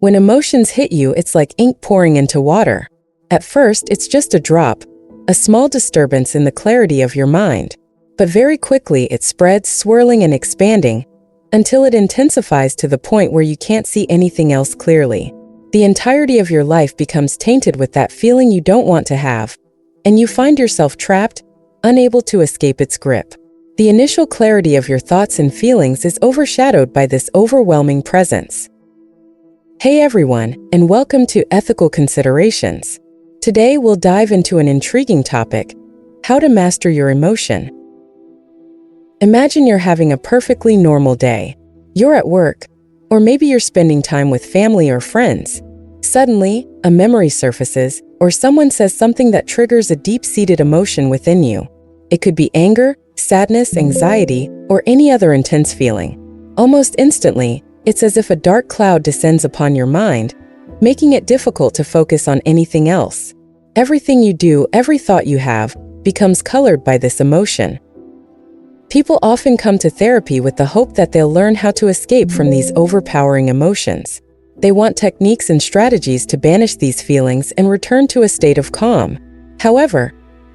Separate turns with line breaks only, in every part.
When emotions hit you, it's like ink pouring into water. At first, it's just a drop, a small disturbance in the clarity of your mind. But very quickly, it spreads, swirling and expanding, until it intensifies to the point where you can't see anything else clearly. The entirety of your life becomes tainted with that feeling you don't want to have, and you find yourself trapped, unable to escape its grip. The initial clarity of your thoughts and feelings is overshadowed by this overwhelming presence. Hey everyone, and welcome to Ethical Considerations. Today we'll dive into an intriguing topic: how to master your emotion. Imagine you're having a perfectly normal day. You're at work, or maybe you're spending time with family or friends. Suddenly, a memory surfaces, or someone says something that triggers a deep-seated emotion within you. It could be anger, sadness, anxiety, or any other intense feeling. Almost instantly, it's as if a dark cloud descends upon your mind, making it difficult to focus on anything else. Everything you do, every thought you have, becomes colored by this emotion. People often come to therapy with the hope that they'll learn how to escape from these overpowering emotions. They want techniques and strategies to banish these feelings and return to a state of calm. However,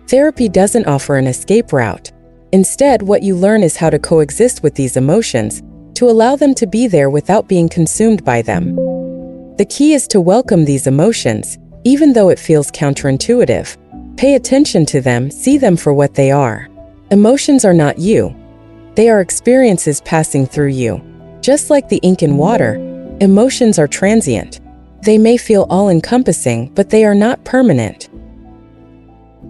therapy doesn't offer an escape route. Instead, what you learn is how to coexist with these emotions, to allow them to be there without being consumed by them. The key is to welcome these emotions, even though it feels counterintuitive. Pay attention to them, see them for what they are. Emotions are not you. They are experiences passing through you. Just like the ink in water, emotions are transient. They may feel all-encompassing, but they are not permanent.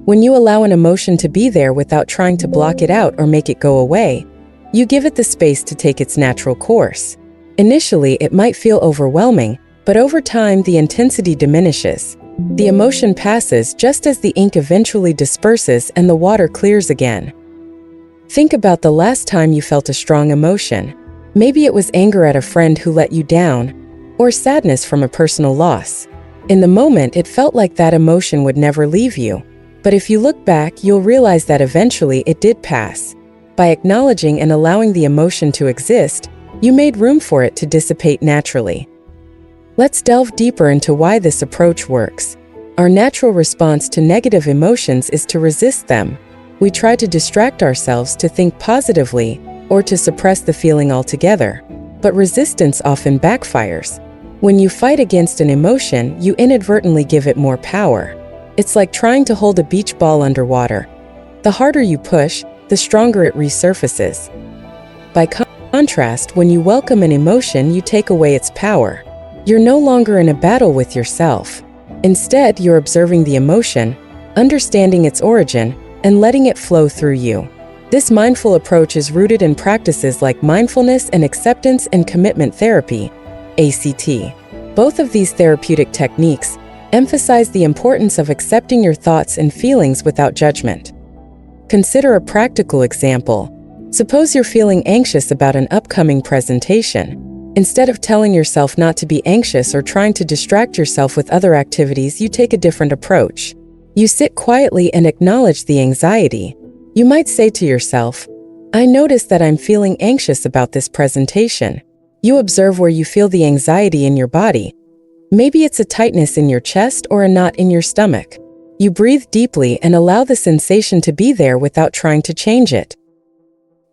When you allow an emotion to be there without trying to block it out or make it go away, you give it the space to take its natural course. Initially, it might feel overwhelming, but over time, the intensity diminishes. The emotion passes just as the ink eventually disperses and the water clears again. Think about the last time you felt a strong emotion. Maybe it was anger at a friend who let you down, or sadness from a personal loss. In the moment, it felt like that emotion would never leave you. But if you look back, you'll realize that eventually it did pass. By acknowledging and allowing the emotion to exist, you made room for it to dissipate naturally. Let's delve deeper into why this approach works. Our natural response to negative emotions is to resist them. We try to distract ourselves, to think positively, or to suppress the feeling altogether. But resistance often backfires. When you fight against an emotion, you inadvertently give it more power. It's like trying to hold a beach ball underwater. The harder you push, the stronger it resurfaces. By contrast, when you welcome an emotion, you take away its power. You're no longer in a battle with yourself. Instead, you're observing the emotion, understanding its origin, and letting it flow through you. This mindful approach is rooted in practices like mindfulness and acceptance and commitment therapy, ACT. Both of these therapeutic techniques emphasize the importance of accepting your thoughts and feelings without judgment. Consider a practical example. Suppose you're feeling anxious about an upcoming presentation. Instead of telling yourself not to be anxious or trying to distract yourself with other activities, you take a different approach. You sit quietly and acknowledge the anxiety. You might say to yourself, "I notice that I'm feeling anxious about this presentation." You observe where you feel the anxiety in your body. Maybe it's a tightness in your chest or a knot in your stomach. You breathe deeply and allow the sensation to be there without trying to change it.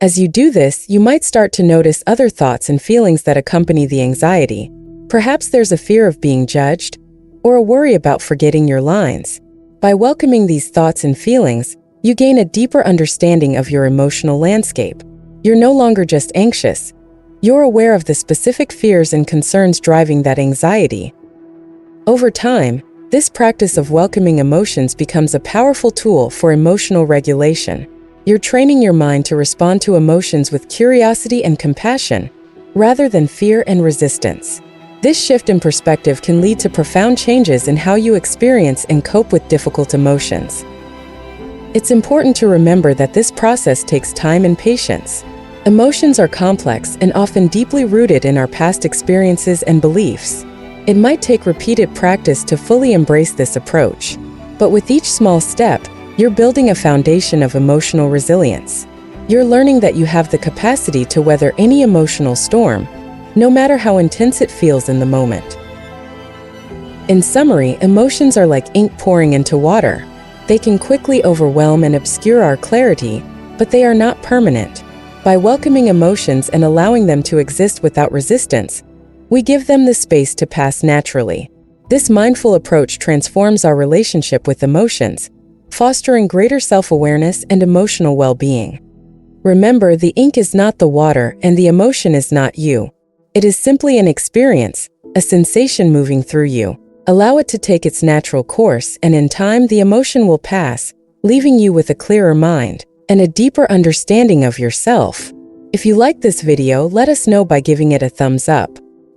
As you do this, you might start to notice other thoughts and feelings that accompany the anxiety. Perhaps there's a fear of being judged, or a worry about forgetting your lines. By welcoming these thoughts and feelings, you gain a deeper understanding of your emotional landscape. You're no longer just anxious. You're aware of the specific fears and concerns driving that anxiety. Over time, this practice of welcoming emotions becomes a powerful tool for emotional regulation. You're training your mind to respond to emotions with curiosity and compassion, rather than fear and resistance. This shift in perspective can lead to profound changes in how you experience and cope with difficult emotions. It's important to remember that this process takes time and patience. Emotions are complex and often deeply rooted in our past experiences and beliefs. It might take repeated practice to fully embrace this approach. But with each small step, you're building a foundation of emotional resilience. You're learning that you have the capacity to weather any emotional storm, no matter how intense it feels in the moment. In summary, emotions are like ink pouring into water. They can quickly overwhelm and obscure our clarity, but they are not permanent. By welcoming emotions and allowing them to exist without resistance, we give them the space to pass naturally. This mindful approach transforms our relationship with emotions, fostering greater self-awareness and emotional well-being. Remember, the ink is not the water and the emotion is not you. It is simply an experience, a sensation moving through you. Allow it to take its natural course, and in time the emotion will pass, leaving you with a clearer mind and a deeper understanding of yourself. If you like this video, let us know by giving it a thumbs up.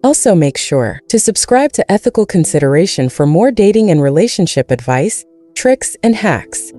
Also, make sure to subscribe to Ethical Consideration for more dating and relationship advice, tricks, and hacks.